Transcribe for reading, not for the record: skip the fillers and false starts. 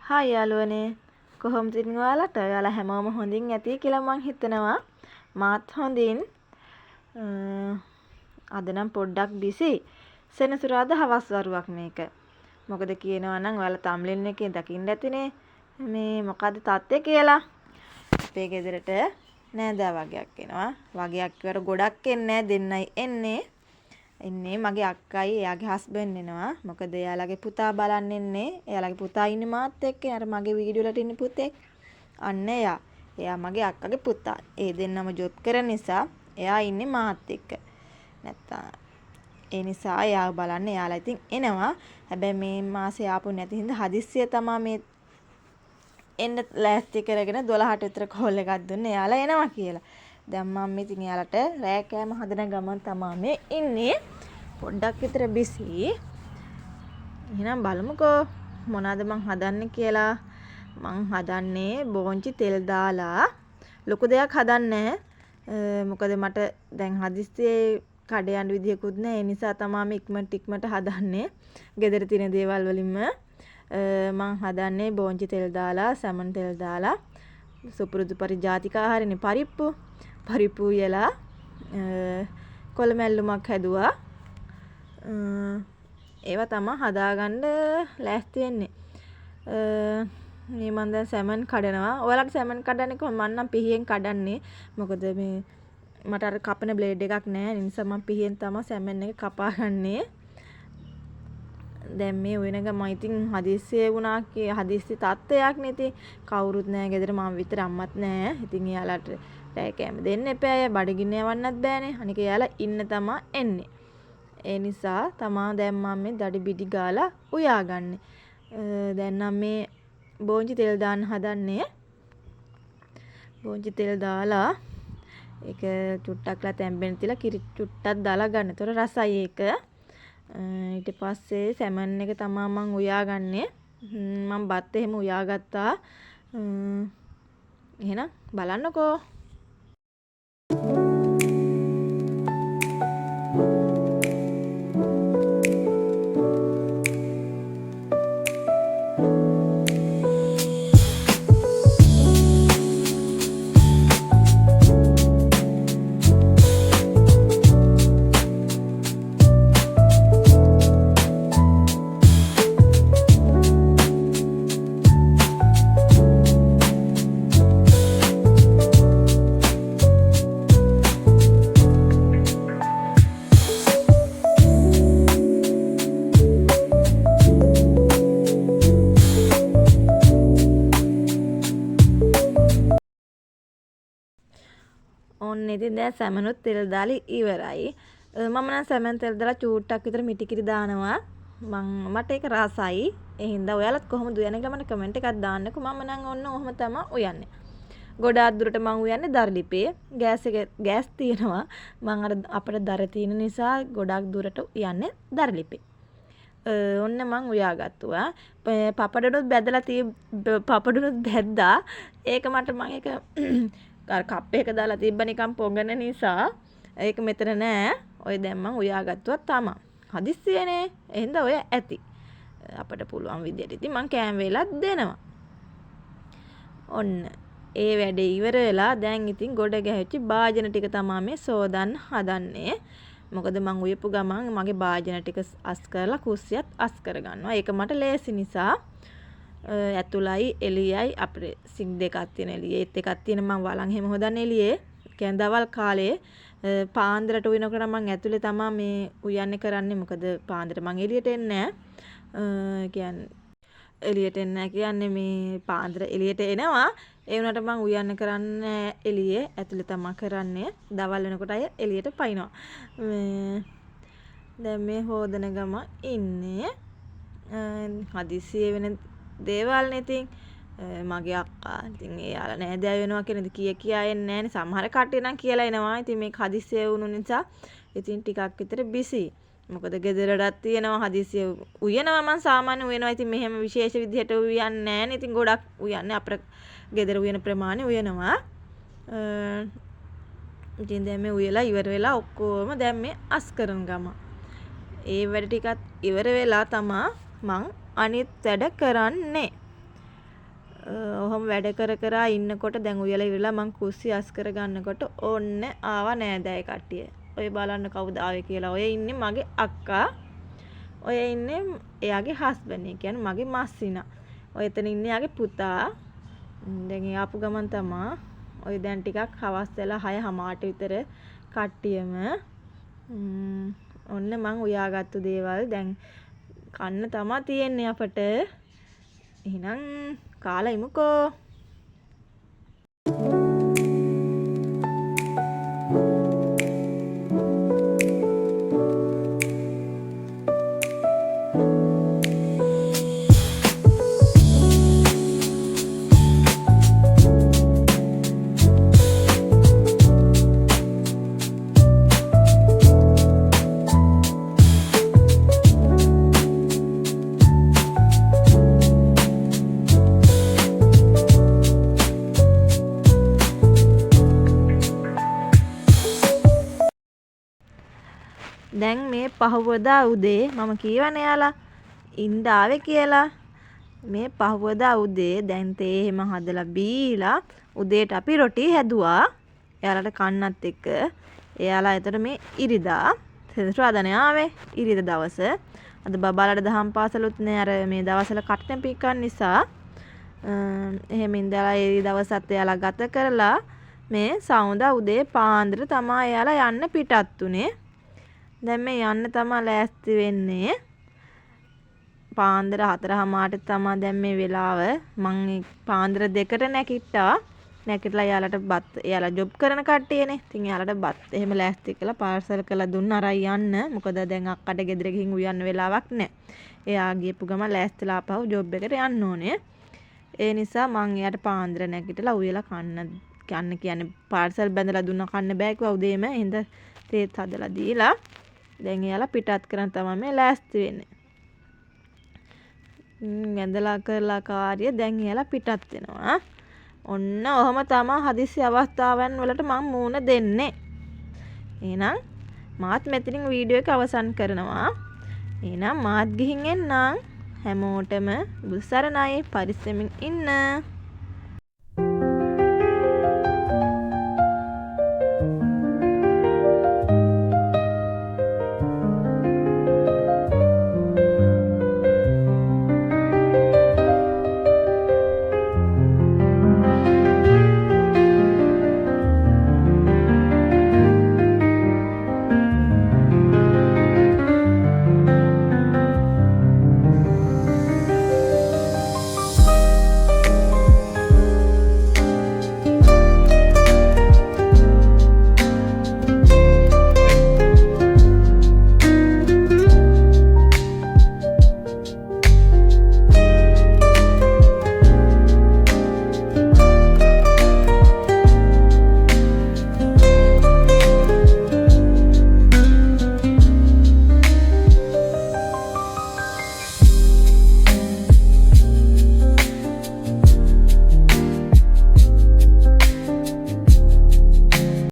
Hi යාළුවනේ කොහොමද ඉතින් ඔයාලට? ඔයාලා හැමෝම හොඳින් ඇති කියලා මං හිතනවා. මාත් හොඳින්. අද නම් පොඩ්ඩක් බිසි. සෙනසුරාදා හවස් වරුවක් මේක. මොකද කියනවා නම් ඔයාලා තම්බ්ලේන් එකේ දකින්න ඇතිනේ. මේ මොකද්ද තත්ත්වය කියලා. අපේ ගෙදරට නෑදෑ වගයක් එනවා. වගයක් කියවර ගොඩක් එන්නේ නෑ දෙන්නයි එන්නේ. ඉන්නේ මගේ අක්කයි එයාගේ හස්බන්ඩ් එනවා. මොකද එයාලගේ පුතා බලන්න එන්නේ. එයාලගේ පුතා ඉන්නේ මාත් එක්ක. අර මගේ වීඩියෝ වලට ඉන්න පුතෙක්. අන්න එයා. එයා මගේ අක්කගේ පුතා. ඒ දෙන්නම ජොබ් කරන නිසා එයා ඉන්නේ මාත් එක්ක. නැත්තම් ඒ නිසා එයාව බලන්න එයාලා ඉතින් එනවා. හැබැයි මේ මාසේ ආපු නැති හින්දා හදිස්සිය තමයි මේ එන්න ලෑස්ති කරගෙන 12ට විතර කෝල් එකක් දුන්නේ එයාලා එනවා කියලා. දැන් මම ඉතින් එයාලට රෑ කෑම හදන ගමන් තමයි මේ ඉන්නේ. පොඩ්ඩක් විතර බිසි. එහෙනම් බලමුකෝ මොනවද මං හදන්නේ කියලා. මං හදන්නේ බෝංචි තෙල් දාලා ලොකු දෙයක් හදන්නේ. මොකද මට දැන් හදිස්සියේ කඩ යන්න විදියකුත් නැහැ. ඒ නිසා තමයි මේ ඉක්මනට හදන්නේ. ගෙදර තියෙන දේවල් වලින්ම මං හදන්නේ බෝංචි තෙල් දාලා, සැමන් තෙල් දාලා සුපුරුදු පරිජාතික ආහාරනේ පරිප්පු යලා කොළමැල්ලුමක් හැදුවා. ඒවා තමයි හදාගන්න ලෑස්ති වෙන්නේ. මේ මම දැන් සැමන් කඩනවා. ඔයාලට සැමන් කඩන්නේ කොහොමද? මම නම් පිහියෙන් කඩන්නේ. මොකද මේ මට අර කපන බ්ලේඩ් එකක් නැහැ. ඒ නිසා මම පිහියෙන් තමයි සැමන් එක කපාගන්නේ. දැන් මේ වෙන ගම ඉතින් හදිස්සියේ වුණා හදිස්සි තත්ත්වයක් නේ. ඉතින් කවුරුත් නැහැ ගෙදර මම විතර අම්මත් නැහැ. ඉතින් එයාලට රෑ කෑම දෙන්න එපා. බඩගින්න යවන්නත් බෑනේ. අනික එයාලා ඉන්න තමයි එන්නේ. ඒ නිසා තමා දැන් මම මේ දඩි බිඩි ගාලා උයාගන්නේ. දැන් නම් මේ බෝංචි තෙල් දාන්න හදන්නේ. බෝංචි තෙල් දාලා ඒක චුට්ටක්ලා තැම්බෙන්න තියලා කිරි චුට්ටක් දාලා ගන්න. ඒතර රසයි ඒක. ඊට පස්සේ සැමන් එක තමා මං උයාගන්නේ. මම බත් එහෙම උයාගත්තා. එහෙනම් බලන්නකෝ. ඔන්න ඉතින් දැන් සැමනුත් තෙල් දාලා ඉවරයි. මම නම් සැමන් තෙල් දාලා චූට්ටක් විතර මිටිකිරි දානවා. මට ඒක රසයි. ඒ හින්දා ඔයාලත් කොහොමද උයන්නේ කියලා මට කමෙන්ට් එකක් දාන්නකෝ. මම නම් ඔන්න ඔහොම තමයි උයන්නේ. ගොඩාක් දුරට මම උයන්නේ දරලිපේ. ගෑස් තියෙනවා. මම අර අපිට දර තියෙන නිසා ගොඩාක් දුරට උයන්නේ දරලිපේ. ඔන්න මං උයාගත්තුවා. පපඩනුත් බැද්දා. ඒක මට මම ඒක අර කප් එක දාලා තිබ්බ නිකන් පොඟන නිසා ඒක මෙතන නෑ. ඔය දැන් මං උයාගත්තුවා තමයි. හදිස්සියනේ. එහෙනම් ඔය ඇති. අපිට පුළුවන් විදියට ඉතින් මං කෑම වේලක් දෙනවා. ඔන්න ඒ වැඩේ ඉවර වෙලා දැන් ඉතින් ගොඩ ගැහිච්ච භාජන ටික තමයි මේ සෝදන්න හදන්නේ. මොකද මං උයපු ගමන් මගේ භාජන ටික අස් කරලා කුස්සියත් අස් කරගන්නවා. ඒක මට ලේසි නිසා ඇතුළයි එළියයි අපේ සිංක් දෙකක් තියෙන එළියේ ඒත් එකක් තියෙන මං වලන් හැම හොදන්නේ එළියේ. කියන්නේ දවල් කාලේ පාන්දරට උයනකොට මං ඇතුලේ තමයි මේ උයන්නේ කරන්නේ. මොකද පාන්දරට මං එළියට එන්නේ නැහැ. කියන්නේ එළියට එන්නේ නැහැ කියන්නේ මේ පාන්දර එළියට එනවා. ඒ වුණාට මං උයන්න කරන්නේ එළියේ ඇතුලේ තමයි කරන්නේ. දවල් වෙනකොට අය එළියට පයින්නවා. දැන් මේ හොදන ගම ඉන්නේ. හදිස්සියේ වෙන දේවල් නේ ඉතින් මගේ අක්කා ඉතින් එයාලා නෑදෑ වෙනවා කියන කියා එන්නේ නෑනේ. සමහර කට්ටිය නම් කියලා එනවා. ඉතින් මේක හදිස්සියේ වුණු නිසා ඉතින් ටිකක් විතර බිසි. මොකද ගෙදරටත් තියෙනවා හදිස්සිය උයනවා. මං සාමාන්‍ය උයනවා. ඉතින් මෙහෙම විශේෂ විදිහට උයන්නේ නෑනේ. ඉතින් ගොඩක් උයන්නේ අපේ ගෙදර උයන ප්‍රමාණය උයනවා. ඉතින් දැන් මේ උයලා ඉවර වෙලා ඔක්කොම දැන් මේ අස් කරන ගම. ඒ වැඩ ටිකත් ඉවර වෙලා තමා මං අනිත් වැඩ කරන්නේ. ඔහොම වැඩ කර කර ඉන්නකොට දැන් උයලා ඉවරලා මං කුස්සිය අස් කර ගන්නකොට ඔන්න ආවා නෑදෑය කට්ටිය. ඔය බලන්න කවුද ආවේ කියලා. ඔය ඉන්නේ මගේ අක්කා. ඔය ඉන්නේ එයාගේ හස්බන්ඩ්. ඒ කියන්නේ මගේ මස්සිනා. ඔය එතන ඉන්නේ එයාගේ පුතා. දැන් ඒ ආපු ගමන් තමා ඔය දැන් ටිකක් හවස් වෙලා 6:00 විතර කට්ටියම ඔන්න මං උයාගත්තු දේවල් දැන් කන්න තමා තියෙන්නේ අපට. එහෙනම් කාලා ඉමුකෝ. දැන් මේ පහවදා උදේ මම කියවනේ යාලා ඉන්න ආවේ කියලා. මේ පහවදා උදේ දැන් තේ එහෙම හදලා බීලා උදේට අපි රොටි හැදුවා. එයාලට කන්නත් එක්ක. එයාලා එතන මේ ඉරිදා සෙනසුරාදානේ ආවේ ඉරිදා දවස. අද බබාලට දහම් පාසලුත් නෑ අර මේ දවස්වල කට්ටම් පිකන් නිසා. එහෙම ඉඳලා ඒ දවසත් එයාලා ගත කරලා මේ සවුන්දා උදේ පාන්දර තමා එයාලා යන්න පිටත් උනේ. දැන් මේ යන්න තමා ලෑස්ති වෙන්නේ. පාන්දර 4:00 තමා දැන් මේ වෙලාව. මං පාන්දර 2ට නැගිට්ටා. නැගිටලා එයාලා ජොබ් කරන කට්ටියනේ. ඉතින් එයාලට බත් එහෙම ලෑස්ති කරලා පාර්සල් කරලා දුන්න අරයි යන්න. මොකද දැන් අක්කට ගෙදර ගිහින් උයන්න වෙලාවක් නැහැ. එයා ගියපු ගමන් ලෑස්තිලා ආපහු ජොබ් එකට යන්න ඕනේ. ඒ නිසා මං එයාට පාන්දර නැගිටලා උයලා කන්න කියන්නේ පාර්සල් බැඳලා දුන්න කන්න බෑ කිව්වා උදේම. එහෙනම් තේත් හදලා දීලා දැන් එයාලා පිටත් කරන් තමයි මේ ලෑස්ති වෙන්නේ. වැඳලා කරලා කාර්ය දැන් එයාලා පිටත් වෙනවා. ඔන්න ඔහම තමයි හදිසි අවස්ථාවන් වලට මම මූණ දෙන්නේ. එහෙනම් මාත් මෙතනින් වීඩියෝ එක අවසන් කරනවා. එහෙනම් මාත් ගිහින් එන්නම්. හැමෝටම බුදුසරණයි පරිස්සමින් ඉන්න.